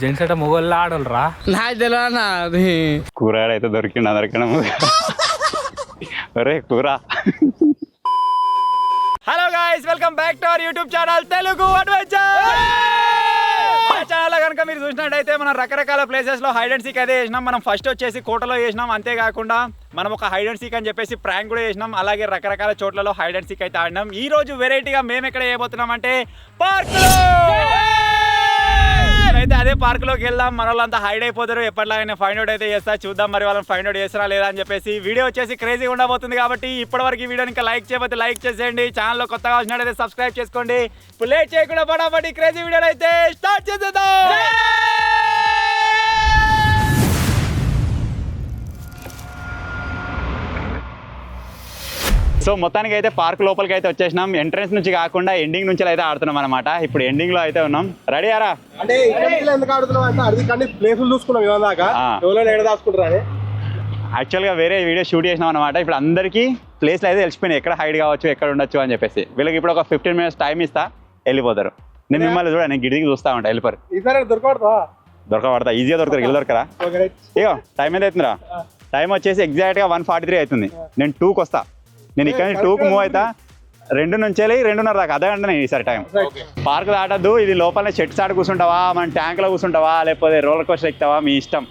Gents అంటే మొగోళ్ళు ఆడోళ్ళరా నాకు తెలియదు. కూరగాయలు అయితే దొరికిండు అందరికన్నా అరే కూర. Hello guys, welcome back to our YouTube channel Telugu adventure. మన ఛానల్లో కనుక మీరు చూసినట్టయితే మనం రకరకాల ప్లేసెస్ లో హైడ్ అండ్ సీక్ అయితే చేసినాం. మనం ఫస్ట్ వచ్చేసి కోటలో చేసినాం, అంతేకాకుండా మనం ఒక హైడ్ అండ్ సీక్ అని చెప్పేసి ప్రాంక్ కూడా చేసినాం. అలాగే రకరకాల చోట్లలో హైడ్ అండ్ సీక్ అయితే ఆడినాం. ఈ రోజు వెరైటీగా మేము ఎక్కడ చేయబోతున్నాం అంటే పార్క్ లో. అయితే అదే పార్క్ లోకి వెళ్దాం. మన వాళ్ళంతా హైడ్ అయిపోతారు, ఎప్పటిలాగానే ఫైండ్ అవుట్ అయితే చేస్తా. చూద్దాం మరి వాళ్ళని ఫైండ్ అవుట్ చేస్తారా లేదా అని చెప్పేసి. వీడియో వచ్చేసి క్రేజీగా ఉండబోతుంది కాబట్టి ఇప్పటివరకు ఈ వీడియోని ఇంకా లైక్ చేయకపోతే లైక్ చేసేయండి. ఛానల్లో కొత్తగా వచ్చినట్టయితే సబ్స్క్రైబ్ చేసుకోండి. ఇప్పుడు లేట్ చేయకుండా ఫటాఫట్ క్రేజీ వీడియోలు అయితే స్టార్ట్ చేసేద్దాం. సో మొత్తానికి అయితే పార్క్ లోపలికి అయితే వచ్చేసినాం. ఎంట్రన్స్ నుంచి కాకుండా ఎండింగ్ నుంచి అయితే ఆడుతున్నాం అనమాట. ఇప్పుడు ఎండింగ్ లో అయితే ఉన్నాం. రెడీ అరా అంటే ఎందుకు ఆడుతున్నాం అంటే అది ప్లేసులు చూసుకున్నాం ఇవాళ దాచుకుంటారు. యాక్చువల్గా వేరే వీడియో షూట్ చేసినాం అనమాట. ఇప్పుడు అందరికీ ప్లేస్లు అయితే తెలిసిపోయినాయి, ఎక్కడ హైడ్ కావచ్చు, ఎక్కడ ఉండొచ్చు అని చెప్పేసి. వీళ్ళకి ఇప్పుడు ఒక 15 minutes టైం ఇస్తా, వెళ్ళిపోతారు. నేను మిమ్మల్ని చూడ, నేను గిడికి చూస్తా ఉంటా. వెళ్ళిపోరు, దొరకబడతా. ఈజీగా దొరుకుతారు, ఇల్లు దొరకరా. ఇగో టైం ఎంత అవుతుందిరా? టైం వచ్చేసి ఎగ్జాక్ట్గా 1:43 అవుతుంది. నేను 2కి వస్తా. నేను ఇక్కడ 2కి మూవ్ అవుతా. 2 నుంచి 2:30 దాకా, అదే అంటే నేను ఈసారి టైం. పార్క్ దాటద్దు. ఇది లోపలనే చెట్టు సాటు కూర్చుంటావా, మన ట్యాంక్ లో కూర్చుంటావా, లేకపోతే రోలర్ కోస్టర్ ఎక్కుతావా, మీ ఇష్టం.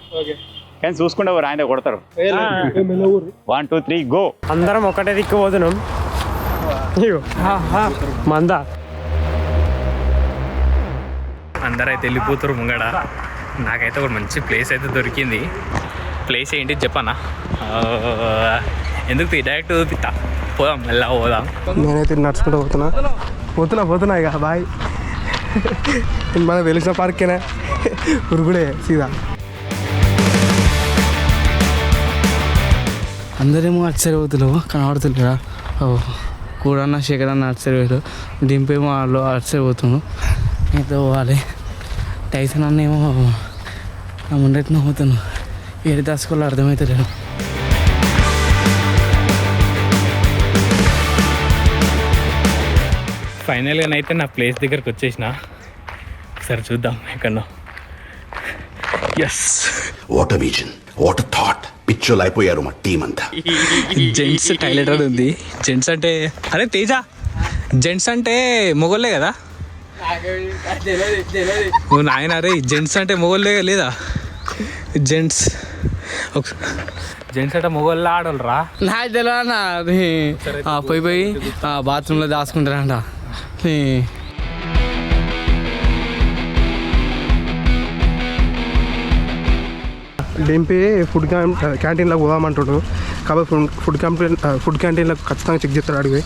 కానీ చూసుకుంటే ఆయన కొడతారు. 1 2 3 గో. అందరం ఒకటే దిక్కు పోతున్నాం. మందా అందరైతే వెళ్ళిపోతారు ముంగడ. నాకైతే ఒక మంచి ప్లేస్ అయితే దొరికింది. ప్లేస్ ఏంటి చెప్పనా? ఎందుకు డైరెక్ట్ చూపిస్తా, పోదాం, మెల్లగా పోదాం. నేనైతే నడుచుకుంటూ పోతున్నా ఇక బాయ్. మనకు తెలిసిన పార్కేనా, ఉరుగుడే సీదా. అందరేమో అటు సైడ్ పోతున్నావు, కనబడుతుంటారా? కూడా శేఖర్ అన్న అటు సైడ్ పోయాడు, దింపేమో వాళ్ళు అటు సైడ్ పోతున్నావు. మీతో పోవాలి. టైసన్ అన్న ఏమో నా ముందెట్టిన పోతున్నావు. ఏది దాచుకోవాలో అర్థమవుతలేదు. ఫైనల్గా అయితే నా ప్లేస్ దగ్గరకు వచ్చేసిన. సరే చూద్దాం ఎక్కడో. Yes, what vision, what thought. పిచ్చోలు అయిపోయారు మా టీం అంతా. జెంట్స్ టాయిలెట్ అది ఉంది. జెంట్స్ అంటే అరే తేజ, జెంట్స్ అంటే మొగోళ్ళే కదా నాయన. అరే జెంట్స్ అంటే మొగోళ్ళే లేదా? జెంట్స్ అంటే మొగోళ్ళ ఆడోళ్ళరా? నాకు తెలియదు. పోయి బాత్రూంలో దాచుకుంటారంట. డింపి ఫుడ్ క్యాంటీన్లోకి పోదామంటాడు కాబట్టి ఫుడ్ క్యాంటీన్లో ఖచ్చితంగా చెక్ చేస్తాడు అడిగి.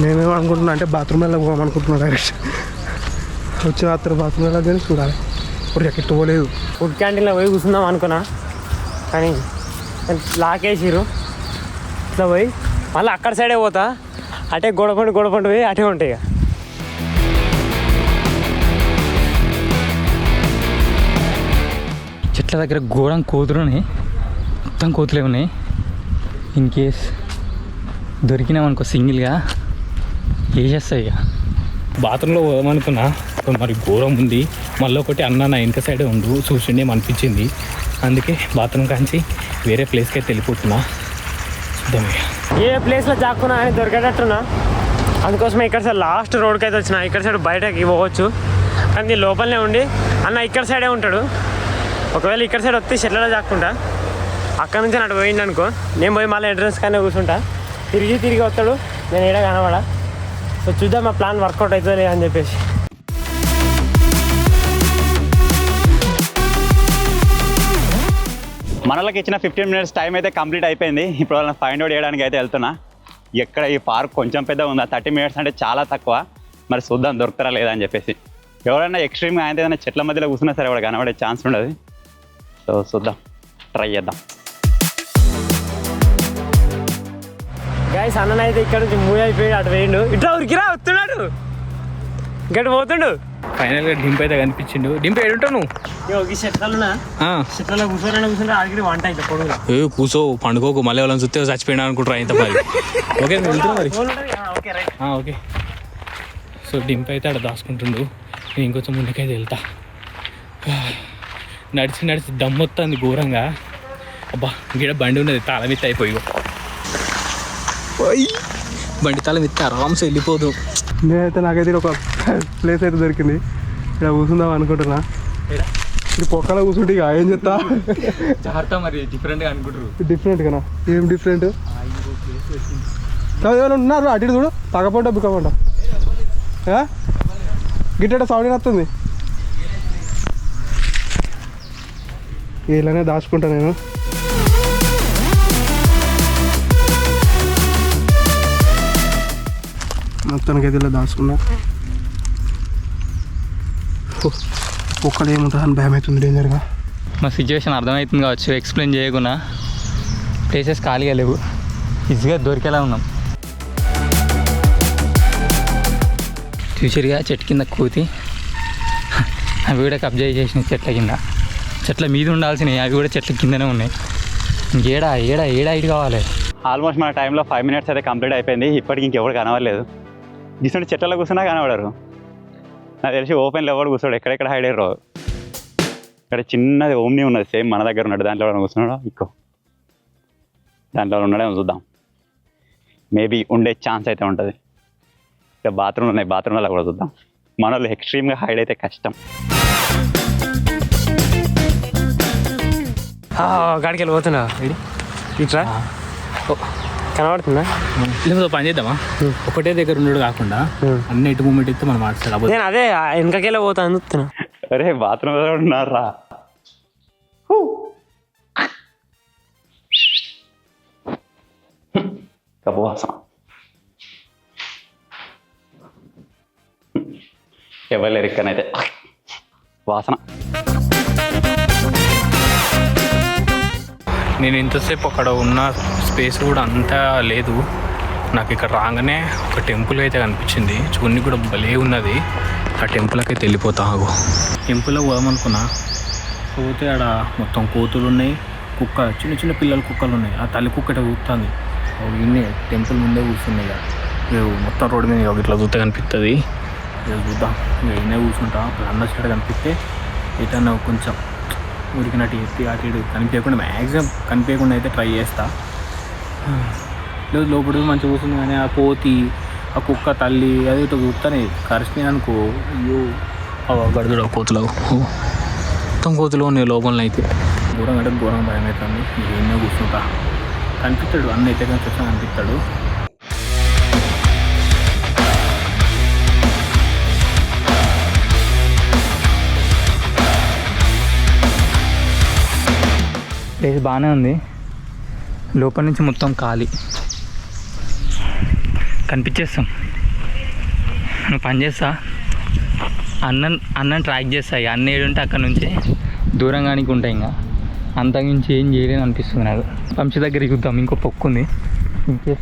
నేనేమో అనుకుంటున్నా అంటే బాత్రూమ్లో పోదామనుకుంటున్నా. డైరెక్ట్ వచ్చిన రాత్రి బాత్రూమ్లో కానీ చూడాలి. ఇప్పుడు ఎక్కడికి పోలేదు. ఫుడ్ క్యాంటీన్లో పోయి కూర్చుందాం అనుకున్నా, కానీ లాకేసిరు. ఇట్లా పోయి మళ్ళీ అక్కడ సైడే పోతా. అటే గొడపండు పోయి అటే ఉంటాయి. చెట్ల దగ్గర ఘోరం కోతులున్నాయి, మొత్తం కోతులే ఉన్నాయి. ఇన్ కేస్ దొరికినామనుకో సింగిల్గా వేసేస్తాయి. ఇక బాత్రూంలో పోదామనుకున్నా, మరి ఘోరం ఉంది. మళ్ళీ ఒకటి అన్న నా వెనక సైడే ఉండు చూసిండే అనిపించింది. అందుకే బాత్రూమ్ కాంచి వేరే ప్లేస్కి అయితే వెళ్ళిపోతున్నా. చూద్దాం ఏ ప్లేస్లో చాక్కున్నా అని దొరికేటట్టున్నా. అందుకోసమే ఇక్కడ సైడ్ లాస్ట్ రోడ్కి అయితే వచ్చిన. ఇక్కడ సైడ్ బయటకి పోవచ్చు, కానీ లోపలనే ఉండి అన్న ఇక్కడ సైడే ఉంటాడు. ఒకవేళ ఇక్కడ సైడ్ వస్తే చెట్లలో చాక్కుంటా. అక్కడ నుంచి అటు పోయింది అనుకో, నేను పోయి మళ్ళీ ఎంట్రన్స్ కానీ కూర్చుంటా. తిరిగి వస్తాడు, నేను ఏడా కనబడా. సో చూద్దాం మా ప్లాన్ వర్కౌట్ అవుతుందో లేదా అని చెప్పేసి. మనలోకి ఇచ్చిన 15 minutes టైం అయితే కంప్లీట్ అయిపోయింది. ఇప్పుడు వాళ్ళని ఫైండ్ అవుట్ చేయడానికి అయితే వెళ్తున్నా. ఎక్కడ ఈ పార్క్ కొంచెం పెద్ద ఉందా, 30 minutes అంటే చాలా తక్కువ. మరి చూద్దాం దొరుకుతారా లేదా అని చెప్పేసి. ఎవరైనా ఎక్స్ట్రీమ్గా ఆయన ఏదైనా చెట్ల మధ్యలో కూర్చున్నా సరే వాడు కనబడే ఛాన్స్ ఉండదు. సో చూద్దాం, ట్రై చేద్దాం. గైస్ అన్న అయితే ఇక్కడ నుంచి మూవ్ అయిపోయి అటు వేయండు. ఇట్లా ఉరికిరా వస్తున్నాడు, ఇక్కడ పోతుండు. ఫైనల్గా డింప్ అయితే కనిపించిండు. డింప్ ఏడుంటావు నువ్వు? చెట్లలో కూర్చొని ఆడికి వంట అయితే పొడుగు. కూర్చో, పండుకోకు, మళ్ళీ వాళ్ళని చూస్తే చచ్చిపోయినా అనుకుంటారా ఇంత పని. ఓకే వెళ్తున్నా మరి. ఓకే. సో డింప్ అయితే అక్కడ దాచుకుంటుండు. నేను ఇంకొంచెం ముందుకైతే వెళ్తా. నడిచి నడిచి దమ్మొస్తుంది ఘోరంగా. అబ్బా గిడ బండి ఉన్నది తాళమిత్త అయిపోయి బండి తాళమిత్త ఆరామ్స్ వెళ్ళిపోదు. నేనైతే నాకైతే ఒక ప్లేస్ అయితే దొరికింది, ఇక్కడ కూర్చుందాం అనుకుంటున్నా. ఇది పొక్కలో కూర్చుంటే ఇక ఏం చెప్తా జాగ్రత్త మరి డిఫరెంట్గా అనుకుంటారు. డిఫరెంట్ కదా, ఏం డిఫరెంట్ ఎవరు ఉన్నారు అటు ఇటు చూడు, తగ్గపోంటా బిక్కపోంటా గిట్ట సౌండ్ వస్తుంది. ఇలానే దాచుకుంటా నేను. మొత్తానికి అయితే ఇలా దాచుకున్నా. ఒక్కడు ఏముంటుంది అని భయం అవుతుంది డేంజర్గా. మా సిచ్యువేషన్ అర్థమవుతుంది కావచ్చు, ఎక్స్ప్లెయిన్ చేయకుండా. ప్లేసెస్ ఖాళీగా లేవు, ఈజీగా దొరికేలా ఉన్నాం. ఫ్యూచర్గా చెట్టు కింద కూతి అవి కూడా కబ్జా చేసిన చెట్ల మీద ఉండాల్సినవి అవి కూడా చెట్ల కిందనే ఉన్నాయి. ఏడా ఏడా ఏడా ఇటు కావాలి. ఆల్మోస్ట్ మన టైంలో 5 minutes అయితే కంప్లీట్ అయిపోయింది. ఇప్పటికి ఇంకెవరు కనవలేదు. గిసండి చెట్లలో కూర్చున్నా కనబడరు. నాకు తెలిసి ఓపెన్లో ఎవరు కూర్చోడు, ఎక్కడెక్కడ హైడ్ అయ్యారు. ఇక్కడ చిన్నది ఓమ్ని ఉన్నది, సేమ్ మన దగ్గర ఉన్నాడు. దాంట్లో ఎవరైనా కూర్చున్నాడో ఇక్కో దాంట్లో ఉన్నాడేమో చూద్దాం. మేబీ ఉండే ఛాన్స్ అయితే ఉంటుంది. ఇక బాత్రూమ్లు ఉన్నాయి, బాత్రూమ్లలో కూడా చూద్దాం. మన వాళ్ళు ఎక్స్ట్రీమ్గా హైడ్ అయితే కష్టం. గాడికి వెళ్ళిపోతున్నా ఇట్లా కనబడుతుందా? లేకపోతే పని చేద్దామా, ఒకటే దగ్గర ఉండడు కాకుండా అన్ని ఎటు మూమెంట్ ఇస్తే మనం మాట్లాడాలి. నేను అదే వెనకకెళ్ళి పోతాను చూస్తున్నా. అరే బాత్రూమ్లో ఉన్నారా? వాసన ఎవరు ఇక్కడైతే వాసన. నేను ఇంతసేపు అక్కడ ఉన్న స్పేస్ కూడా అంతా లేదు. నాకు ఇక్కడ రాగానే ఒక టెంపుల్ అయితే కనిపించింది, చూడని కూడా భలే ఉన్నది. ఆ టెంపుల్కి అయితే వెళ్ళిపోతా. ఆగు, టెంపుల్లో పోదామనుకున్నా, పోతే ఆడ మొత్తం కోతులు ఉన్నాయి, కుక్క చిన్న చిన్న పిల్లల కుక్కలు ఉన్నాయి. ఆ తల్లి కుక్క ఇట్లా కూర్తుంది, ఇన్నే టెంపుల్ ముందే కూర్చున్నాయి. ఇక మొత్తం రోడ్డు మీద ఇట్లా చూస్తే కనిపిస్తుంది. ఇక చూద్దాం, ఇక ఇన్నే కూర్చుంటా. అప్పుడు అన్నట్టు కనిపిస్తే ఏదన్నా కొంచెం ఉరికినట్టు ఎత్తి అటు ఇటు కనిపించకుండా, మ్యాక్సిమం కనిపించకుండా అయితే ట్రై చేస్తా. లేదు లోపల మంచిగా కూర్చుంది, కానీ ఆ కోతి ఆ కుక్క తల్లి అది ఇటు చూస్తానే కరిచినాయి అనుకో. అయ్యో గడుదుడు కోతులు, మొత్తం కోతులు ఉన్నాయి లోపల. అయితే ఘోరం అంటే ఘోరం భయం అవుతుంది. ఎన్నో కూర్చుంటా, కనిపిస్తాడు అన్న అయితే కొంచెం కనిపిస్తాడు. ప్లేస్ బాగానే ఉంది, లోపల నుంచి మొత్తం ఖాళీ. కనిపించేస్తాం, నువ్వు పని చేస్తా, అన్నం ట్రాక్ చేస్తా. ఇక అన్న ఏడుంటే అక్కడ నుంచి దూరంగానికి ఉంటాయి. ఇంకా అంతకుమించి ఏం చేయలేని అనిపిస్తుంది నాకు. పంచి దగ్గర చూద్దాం, ఇంకో పొక్కు ఉంది. ఇంకే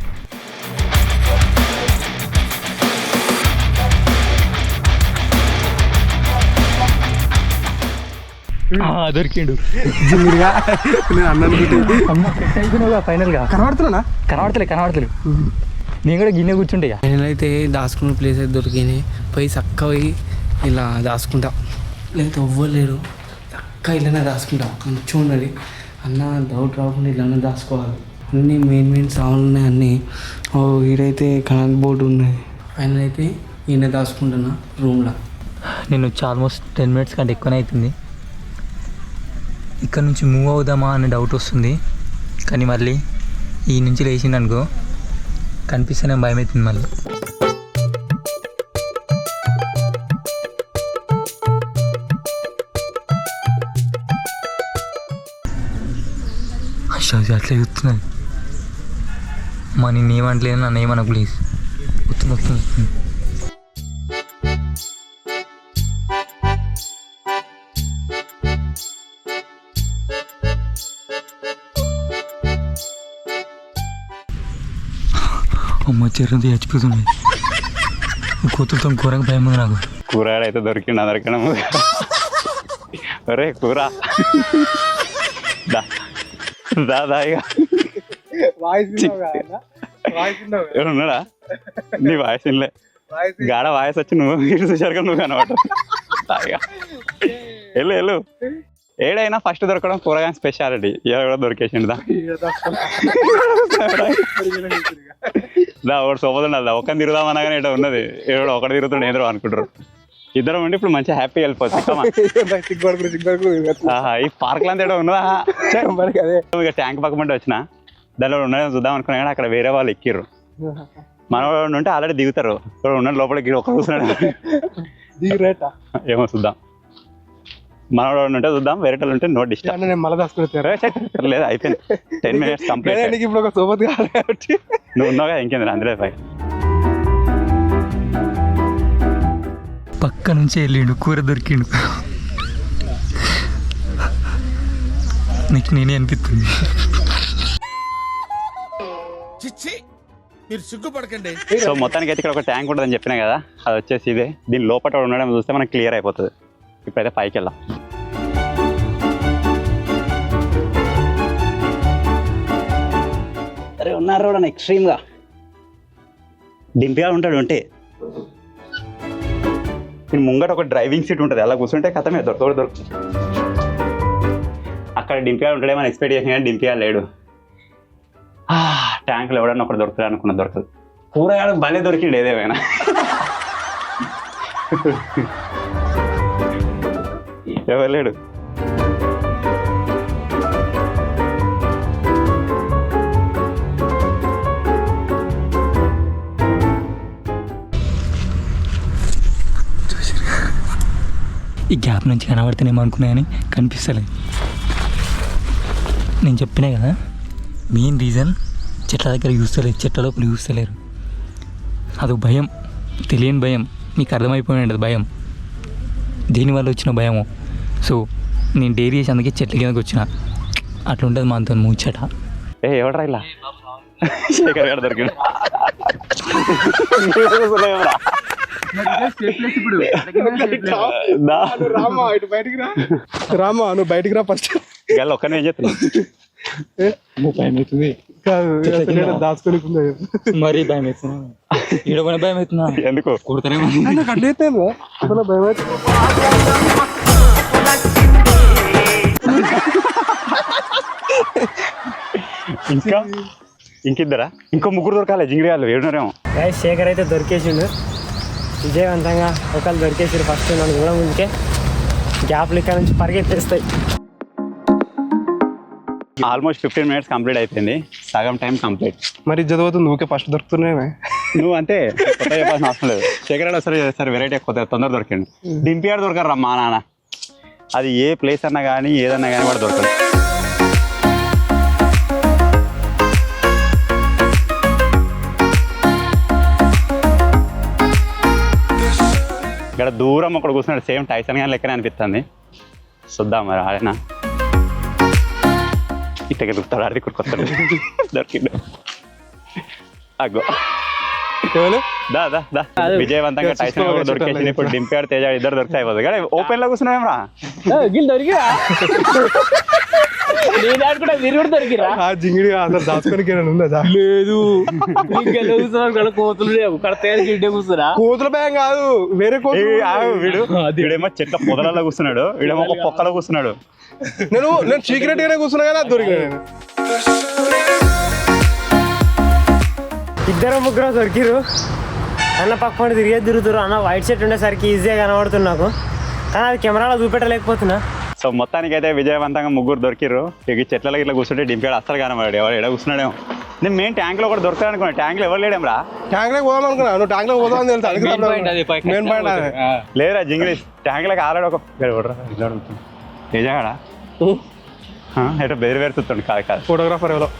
దొరికిండు ఫైనల్గా. కనబడతలే నేను కూడా గిన్నె కూర్చుంటే. నేనైతే దాచుకున్న ప్లేస్ అయితే దొరికింది, పోయి చక్క పోయి ఇలా దాచుకుంటా. లేకపోతే ఎవ్వలేరు, చక్క ఇలానే దాచుకుంటా. మంచిగా ఉన్నది అన్న, డౌట్ రాకుండా ఇలానే దాచుకోవాలి. అన్నీ మెయిన్ సామాన్లు ఉన్నాయి అన్నీ. ఈడైతే కరెంట్ బోర్డు ఉన్నది. ఫైనల్ అయితే ఈయన దాచుకుంటున్నా రూమ్లో. నేను వచ్చి ఆల్మోస్ట్ 10 minutes కంటే ఎక్కువనే అవుతుంది. ఇక్కడ నుంచి మూవ్ అవుదామా అనే డౌట్ వస్తుంది, కానీ మళ్ళీ ఈ నుంచి లేచింది అనుకో కనిపిస్తేనే భయం అవుతుంది మళ్ళీ. అట్లా చూస్తున్నాను మా నేను ఏమంటలేదు, నన్ను ఏమన్నా ప్లీజ్. వస్తుంది అమ్మ చెర్రంతా చచ్చిపోతుంది. కూతురుతో కూరగా భయం ఉంది నాకు. కూరగాయలు అయితే దొరికిండు అందరికీ. అరే కూర దాదా ఉన్నాడా? నీ వాయిస్ ఇన్లే, గాడ వాయిస్ వచ్చి నువ్వు చూసారుగా నువ్వు కనబడ్డా. వెళ్ళు వెళ్ళు ఏడైనా ఫస్ట్ దొరకడం కూరగాయ స్పెషాలిటీ. కూడా దొరికేసిండు దా ఒకటి సోపదుండాలి. ఒక్కని తిరుగుదామన్నా కానీ ఏటో ఉన్నది, ఏడో ఒకటి తిరుగుతుండే ఏదో అనుకుంటారు. ఇద్దరం ఉండి ఇప్పుడు మంచిగా హ్యాపీ వెళ్ళిపోతుంది. ఈ పార్క్ అంతా ఏదో ఉన్నదా ఇక ట్యాంక్ పక్క పంటే వచ్చిన దానిలో ఉన్నది చూద్దాం అనుకున్నా కానీ అక్కడ వేరే వాళ్ళు ఎక్కిర్రు. మన వాళ్ళు ఉంటే ఆల్రెడీ దిగుతారు, ఉన్న లోపలికి ఒక చూస్తున్నాడు ఏమో చూద్దాం. మన వాళ్ళు ఉంటే చూద్దాం, వేరే వాళ్ళు ఉంటే నో డిస్టర్బ్. లేదు అయిపోయింది 10 minutes కంప్లీట్. ఇప్పుడు ఒక సోబత్ కావాలి కాబట్టి నువ్వు ఉన్నావుగా ఇంకేంద్ర అందులో పై పక్క నుంచి వెళ్ళిండు, కూర దొరికిండు. నీకు నేనే అనిపిస్తుంది. సో మొత్తానికి అయితే ఇక్కడ ఒక ట్యాంక్ ఉంటుందని చెప్పినా కదా, అది వచ్చేసి ఇదే. దీని లోపల ఉండడం చూస్తే మనకు క్లియర్ అయిపోతుంది. ఇప్పుడైతే పైకి వెళ్దాం. అరే ఉన్నారు కూడా ఎక్స్ట్రీమ్గా డింపిగా ఉంటాడు. ఉంటే నేను ముంగట ఒక డ్రైవింగ్ సీట్ ఉంటుంది, అలా కూర్చుంటే కథమే దొరుకుతుంది. అక్కడ డింపిగా ఉంటాడే మనం ఎక్స్పెక్ట్ చేసిన కానీ డింపిగా లేడు. ట్యాంకులు ఎవడన్నా ఒకటి దొరుకుతుంది అనుకున్న దొరకదు. కూరగాయలు భలే దొరికిండు ఏదేమైనా. ఎవరు లేడు. ఈ గ్యాప్ నుంచి కనబడితేనేమో అనుకున్నా కానీ కనిపిస్తలేదు. నేను చెప్పినా కదా, మెయిన్ రీజన్ చెట్ల దగ్గర చూస్తలేరు, చెట్ల లోపల చూస్తలేరు. అదొక భయం, తెలియని భయం. మీకు అర్థమైపోయింది అది భయం, దేనివల్ల వచ్చిన భయము. సో నేను డైరీ చేసి అందుకే చెట్ల కిందకి వచ్చిన. అట్లా ఉంటుంది మనతో ముచ్చట. ఎవడరా ఇలా శేఖర్ గారు దొరికిండు. రామా నువ్వు బయటికి రా ఫస్ట్. గల్ల ఒక్కనే ఏం చెప్తున్నా భయం అవుతుంది దాచుకొని మరీ భయం అవుతున్నా, ఈడకొని భయం అవుతున్నా. ఎందుకు కుడతానే భయం అయితే ఇంకా ఇంకిద్దరా ఇంకో ముగ్గురు దొరకాలి. జింగిడిగాళ్ళు ఏడున్నారేమో. శేఖర్ అయితే దొరికేసిండు విజయవంతంగా. ఒకళ్ళు దొరికేసారు ఫస్ట్, నన్ను కూడా ముందుకే గ్యాప్లు ఇక్కడ నుంచి పరిగెత్తేస్తాయి. ఆల్మోస్ట్ 15 minutes కంప్లీట్ అయిపోయింది, సగం టైం కంప్లీట్. మరి చదువుతుంది ఊకే ఫస్ట్ దొరుకుతున్నాయి. నువ్వు అంతే కొత్త చెప్పాల్సిన అవసరం లేదు. శేఖర్ సరే వెరైటీ కొత్త తొందర దొరికిండు. డింపియాడు దొరకరు మా నాన్న. అది ఏ ప్లేస్ అన్నా కానీ ఏదన్నా కానీ వాడు దొరకదు. ఇక్కడ దూరం ఒకడు కూర్చున్నాడు, సేమ్ టైసన్ కానీ లెక్కనే అనిపిస్తుంది. చూద్దాం మరి ఆయన ఇట్ట గెలుపుతాడు, అది కొత్తాడు. దొరికిండు అగ్గో. దా దా దా విజయవంతంగా టైసన్ కూడా దొరికేసింది. ఇప్పుడు డింపాడు తేజ ఇద్దరు దొరికితే అయిపోతుంది. కానీ ఓపెన్ లో కూర్చున్నావేమరా జింగిడి అందరు దాచుకొని లేదు కోతుల భయం కాదు, వేరే వీడేమో చెట్ల పొదలలో కూర్చున్నాడు, వీడేమో ఒక పొక్కలో కూర్చున్నాడు. నేను సీక్రెట్ గానే కూర్చున్నా కదా దొరికిన. ఇద్దరు ముగ్గురు దొరికిరు. అన్న పక్కన తిరుగుతారు. అన్న వైట్ షర్ట్ ఉండేసరికి ఈజీగా కనబడుతుంది నాకు, కానీ అది కెమెరాలో చూపెట్టలేకపోతున్నా. సో మొత్తానికి అయితే విజయవంతంగా ముగ్గురు దొరికిర్రు. ఇక చెట్లలో ఇట్లా కూర్చుంటే డింపాడు అస్సలు కనబడాడు. ఎవరు ఎడ కూర్చున్నాడేమో. నేను మెయిన్ ట్యాంక్ లో కూడా దొరుకుతాడు అనుకున్నా, ట్యాంక్ లో ఎవరు లేడేం రా. ట్యాంక్ లో పోదాం అనుకున్నా, నువ్వు ట్యాంక్ లో పోదాం అని లేరా జింగిలి ట్యాంక్ లోకి ఆల్రెడీ ఒక నిజంగా ఎటో వేరు వేరు చూస్తాడు. కాదు కాదు ఫోటోగ్రాఫర్ ఎవరో.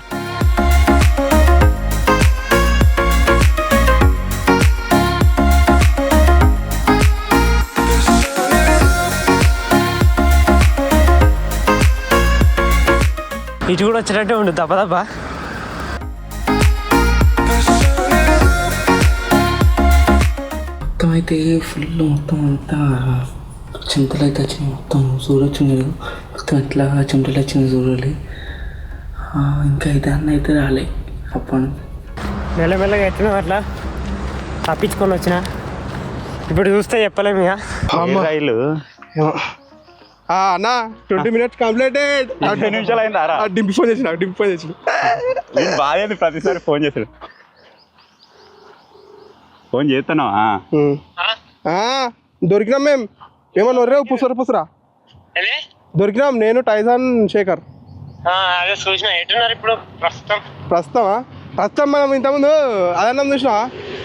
ఇటు కూడా వచ్చేటట్టే ఉండు తప్ప తప్ప. మొత్తం అయితే ఫుల్ మొత్తం అంతా చెమటలు అయితే వచ్చినాయి. మొత్తం చూడొచ్చు మీరు, మొత్తం ఎట్లా చెమటలు వచ్చింది చూడాలి. ఇంకా అయితే అన్న అయితే రాలే అప్పుడు. మెల్లమెల్లగా ఎట్టినా అట్లా తప్పించుకొని వచ్చిన. ఇప్పుడు చూస్తే చెప్పలేము ఇక. రైలు అన్న 20 minutes కంప్లీటెడ్. 20 నిమిషాలు అయిందా రా? డింపి ఫోన్ చేసిన నేను బాగా ప్రతిసారి ఫోన్ చేసాడు. ఫోన్ చేస్తాను. దొరికినాం మేము. ఏమన్నా రే పుసరా దొరికినాం. నేను టైసన్ శేఖర్. అదే చూసిన ఎట్టున్నారు ఇప్పుడు ప్రస్తుతం మనం ఇంతకుముందు అదన్నం చూసినా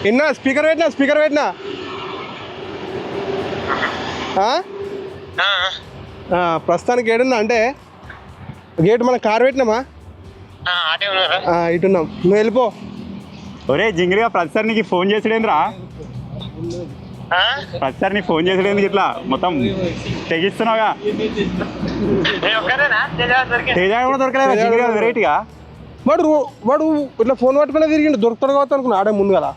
విన్నా. స్పీకర్ పెట్టినా ప్రస్తుతానికి ఏడున్నా అంటే గేట్ మన కార్ పెట్టినామా ఇటున్నాం. నువ్వు వెళ్ళిపో. ఒరే జింగిరిగా ప్రతిసారి నీకు ఫోన్ చేసాడేంద్రా? ప్రతిసారి నీకు ఫోన్ చేసాడేందుకు ఇట్లా మొత్తం తెగిస్తున్నావుగా? తేజ కూడా దొరకలేదు జింగిరిగా వెరైటీగా. వాడు ఇట్లా ఫోన్ పట్టుకునే తిరిగి దొరుకుతాడు కావచ్చు అనుకున్నా ఆడే ముందు కదా.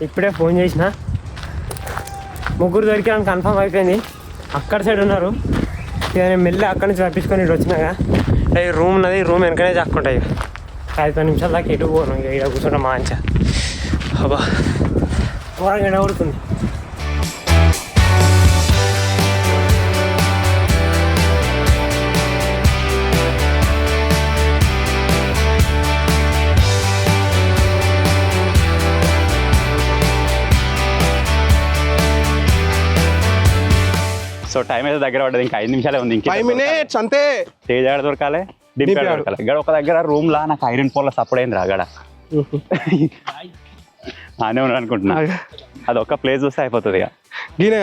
ఇప్పుడే ఫోన్ చేసిన, ముగ్గురు దొరికాను కన్ఫర్మ్ అయిపోయింది. అక్కడ సైడ్ ఉన్నారు. ఇక నేను మెల్లి అక్కడి నుంచి తప్పించుకొని ఇటు వచ్చినాక ఈ రూమ్ ఉన్నది, రూమ్ వెనకనే చాక్కుంటాయి. 5 నిమిషాల దాకా ఎటు పోను. ఇక ఇక్కడ కూర్చుంటాం మంచిగా. అబ్బా ఘోరంగా ఎండబడుతుంది. సో టైం అయితే దగ్గర పడ్డది. ఇంకా 5 నిమిషాలే ఉంది. 5 minutes అంతే. తేజ దొరకాలి, డింపి దొరకాలి. గడ ఒక దగ్గర రూమ్ లా నాకు ఐరన్ పోల్ సపోర్ట్ అయింది రాగడ అనే ఉన్నాడు అనుకుంటున్నా. అది ఒక్క ప్లేస్ చూస్తే అయిపోతుంది. ఇక గీనే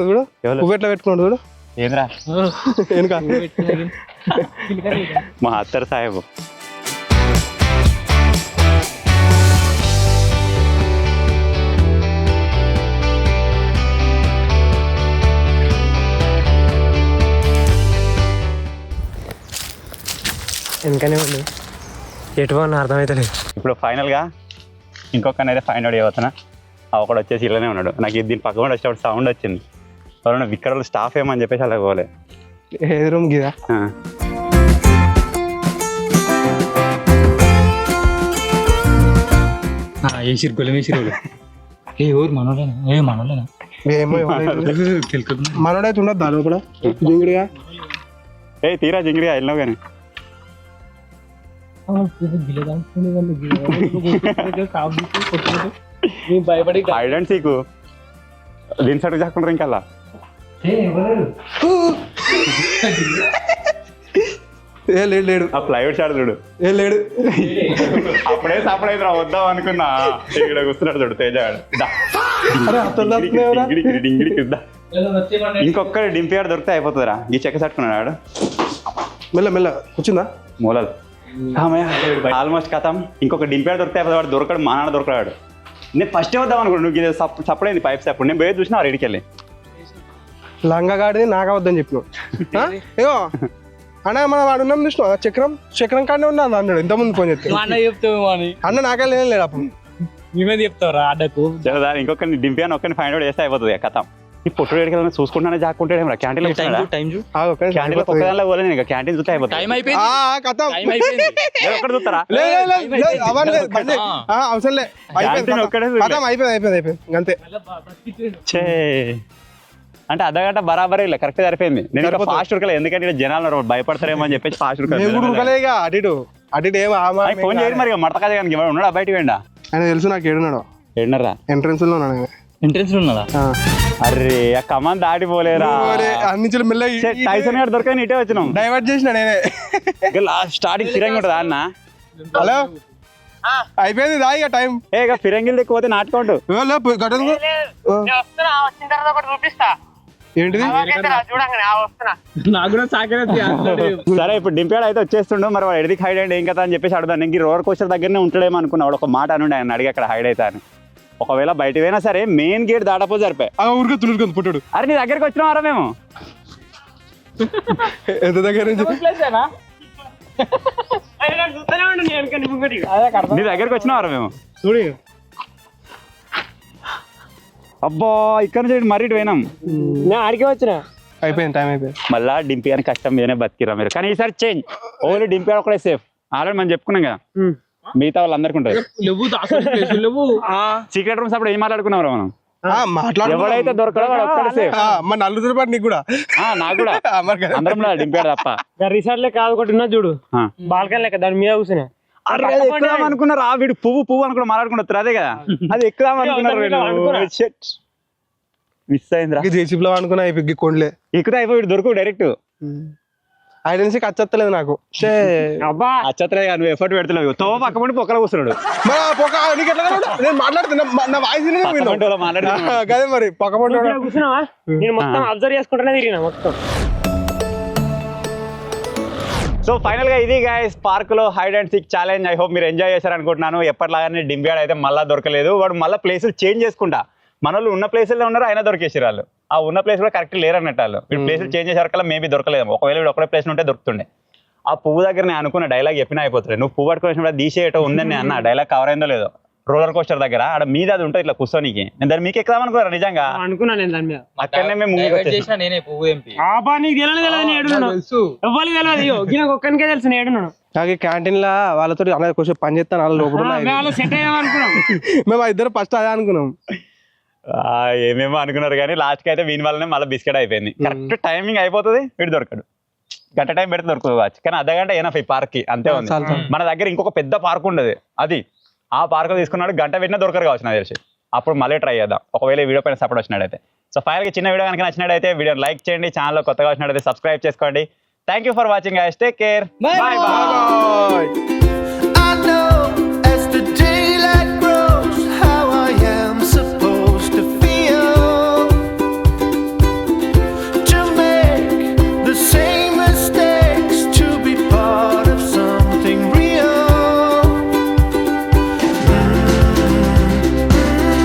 చూడు నువ్వు ఎట్లా పెట్టుకున్నాడు చూడు. ఏంద్రా వెనుక మా అత్తర్ సాహెబ్. వెనకనే ఉంది. ఎటు అని అర్థమవుతలేదు. ఇప్పుడు ఫైనల్గా ఇంకొకనైతే ఫైండ్ అవుట్ చేయవచ్చునా? ఒకడు వచ్చేసి ఇలానే ఉన్నాడు. నాకు దీని పక్కన వచ్చేటప్పుడు సౌండ్ వచ్చింది. ఎవరన్నా విక్కడలు స్టాఫ్ ఏమని చెప్పేసి అలా పోలే. ఏ రూమ్ గిదా వేసిరు గొలం వేసిరు. ఏ ఊరు మనోళ్ళేనా? మనోళ్ళేనా? ఏమో మనోడైతే ఉండదు దాని కూడా జింగిడిగా. తీరా జింగిడిగా వెళ్ళినావు కానీ హైడ్ అండ్ సీకు దీని సైడ్ చాకుంటారు. ఇంకల్లా లేడు ఆ ప్లైవుడ్ షాట్ చూడు. లేడు అప్పుడే సపడైతే వద్దాం అనుకున్నా. ఇక్కడ కూర్చున్నాడు చూడు తేజ. ఇంకొక డింపియాడు దొరికితే అయిపోతుందిరా. ఈ చెక్క సట్టుకున్నాడు. మెల్ల వచ్చిందా మూలలు ఆల్మోస్ట్ కథం. ఇంకొక డింపియాడు దొరికితే అయిపోతుంది. వాడు దొరకడు, మా నాన్న దొరకడాడు. నేను ఫస్ట్ వద్దాం అనుకున్నాను. నువ్వు ఇది సపడైంది పైప్స్. అప్పుడు నేను పోయి చూసినా రెడీకి వెళ్ళి లంగగాడిని నాగవద్దని చెప్పినావు. ఏమో అన్న మనం వాడు ఉన్నాం చూసినా చక్రం కాడనే ఉన్నా అన్నాడు. ఇంతకుముందు ఫోన్ చేస్తే అన్న నాకెళ్ళి ఏం లేదు. అప్పుడు మేమేది చెప్తావురా అడ్డకు. ఇంకొక డింపియాని ఒక్కరిని ఫైండ్ అవుట్ చేస్తే అయిపోతుంది కథం. ఈ పొట్టు ఎక్కడికి చూసుకుంటానే జాక్కుంటాడే. క్యాంటీన్ క్యాంటీన్ చూస్తే అయిపోతుంది. ఒక్కడ చూస్తారా? అవసరం లేదు. అయిపోయింది అంతే. అంటే అర్ధగంట బరాబరే ఇలా కరెక్ట్ సరిపోయింది. నేను ఫాస్ట్ ఉరకలేదు. ఎందుకంటే జనాలు భయపడతారేమో అని చెప్పేసి ఫాస్ట్ ఉరకలేగా. అటు ఫోన్ చేయాలి మరి. మడత కదా కానీ ఉన్నాడా బయటకు వెండా? ఆయన తెలుసు నాకు. ఏడున్నారా ఎంట్రన్స్ లో ఉన్నాడు. ఎంట్రన్స్ లో ఉన్నాడా? అరే ఆ కమాన్ దాటిపోలేరా. అన్ని మెల్లగా టైసన్ గారు దొరకని ఇటే వచ్చినాం. డైవర్ట్ చేసిన నేనే. స్టార్టింగ్ ఫిరంగి ఉంటుందా అన్న? హలో అయిపోయింది దాయిగా టైం. ఇక ఫిరంగిలు ఎక్కువ నాటుకోండు. ఏంటిది సరే ఇప్పుడు డింపేడ్ అయితే వచ్చేస్తుండు. మరి వాడు ఎడికి హైడ్ అయ్యండి ఏం కదా అని చెప్పేసి అడుగుతాను. ఇంక రోడ్ కోస్టర్ దగ్గరనే ఉంటాడేమో అనుకున్నా. వాడు ఒక మాట అనుండి ఆయన అడిగి అక్కడ హైడ్ అవుతా అని. ఒకవేళ బయట పోయినా సరే మెయిన్ గేట్ దాటపో సరిపోయి ఊరుకొని పుట్టాడు. అరే నీ దగ్గరికి వచ్చినావారా మేము? ఎంత దగ్గర నుంచి నీ దగ్గరికి వచ్చినావారా మేము? చూడు అబ్బా ఇక్కడ నుంచి మరీ పోయినాం. ఆడికే వచ్చిన అయిపోయింది టైం అయిపోయింది. మళ్ళా డింపి అని కష్టం మీదనే బతికిరా మీరు. కానీ ఈసారి చేంజ్. ఓన్లీ డింపి ఒకటే సేఫ్. ఆల్రెడీ మనం చెప్పుకున్నాం కదా. మిగతా వాళ్ళందరికీ ఉంటుంది. సీక్రెట్ రూమ్స్ అప్పుడు ఏం మాట్లాడుకున్నాం మనం? మాట్లాడు ఎవడైతే దొరకడో వాడు ఒక్కడే సేఫ్. మన నలుగురు పాటు నీకు కూడా నాకు కూడా మరి కదా. అందరం డింపాడు తప్ప. రిసార్ట్ లెక్క కాదు ఒకటి ఉన్నది చూడు, బాల్కన్ లెక్క, దాని మీద కూర్చున్నా. అరే అది ఎక్కుదాం అనుకున్నారు, ఆ వీడు పువ్వు అనుకుని మాట్లాడుకుంటారు అదే కదా, అది ఎక్కుదాం అనుకున్నారు. మిస్ అయిందిరా. జేసీబీలో అనుకున్నా ఈ కొండలే ఎక్కుతా అయిపోయి వీడు దొరుకు డైరెక్ట్. ఐడెన్సీకి అచ్చలేదు నాకు. అబ్బా అచ్చత్రే నువ్వు ఎఫర్ట్ పెడతలేవు, తో పక్క పండి పొక్కల కూర్చున్నాడు. నేను మాట్లాడుతున్నా, నా వాయిస్ కదే మరి పక్క పండు కూర్చున్నావా? నేను మొత్తం అబ్జర్వ్ చేసుకుంటూనే తిరిగినా మొత్తం. సో ఫైనల్ గా ఇది గైస్ పార్క్ లో hide and seek challenge. I hope మీరు ఎంజాయ్ చేశారు అనుకుంటున్నాను. ఎప్పటిలాగానే డింబ్యాడ్ అయితే మళ్ళీ దొరకలేదు, వాడు మళ్ళీ ప్లేసులు చేంజ్ చేసుకుంటా. మన వాళ్ళు ఉన్న ప్లేసుల్లో ఉన్నారు, అయినా దొరికేసారు వాళ్ళు. ఆ ఉన్న ప్లేస్ కూడా కరెక్ట్ లేరు అన్నట్టు వాళ్ళు. వీడు ప్లేసులు చేంజ్ చేసేవరకల్లా మేబీ దొరకలేదు. ఒకవేళ వీడు ఒకటే ప్లేస్ ఉంటే దొరుకుతుండే. ఆ పువ్వు దగ్గర నేను అనుకున్న డైలాగ్ చెప్పినా అయిపోతుంది. నువ్వు పువ్వు పట్టుకుని తీసేయటో ఉందని నేను అన్న, డైలాగ్ కవర్ అయిందో లేదో. రోలర్ కోస్టర్ దగ్గర ఆడ మీద అది ఉంటుంది ఇట్లా కూర్చోనికి, నేను దాన్ని మీకు ఎక్కుదాం అనుకున్నారా నిజంగా అనుకున్నా నేను దాని మీద. అక్కడనే మేము ముందుకు వచ్చేసాం. నీకు ఒక్కనికే తెలుసు నేడున్నాను. నాకు క్యాంటీన్ లా వాళ్ళతో కొంచెం పని చేస్తాను, వాళ్ళ లోపల సెట్ అయ్యాం అనుకున్నాం. మేము ఇద్దరు ఫస్ట్ అదే అనుకున్నాం. ఏమేమో అనుకున్నారు కానీ లాస్ట్కి అయితే వీని వల్లనే మళ్ళీ బిస్కెట్ అయిపోయింది. కరెక్ట్ టైమింగ్ అయిపోతుంది, వీడు దొరకడు. గంట టైం పెడితే దొరకదు కావచ్చు, కానీ అర్ధగంట ఏనా ఈ పార్క్ కి అంతే ఉంది. మన దగ్గర ఇంకొక పెద్ద పార్క్ ఉండదు, అది ఆ పార్క్ తీసుకున్నాడు, గంట పెట్టినా దొరకరు కావచ్చు నాకు తెలిసి. అప్పుడు మళ్ళీ ట్రై చేద్దాం ఒకవేళ వీడియో పైన సపోర్ట్ వచ్చినట్టయితే. సో ఫైనల్గా చిన్న వీడియో కనుక నచ్చినట్టయితే వీడియో లైక్ చేయండి, ఛానల్లో కొత్తగా వచ్చినట్టయితే సబ్స్క్రైబ్ చేసుకోండి. Thank you for watching, take care, bye bye.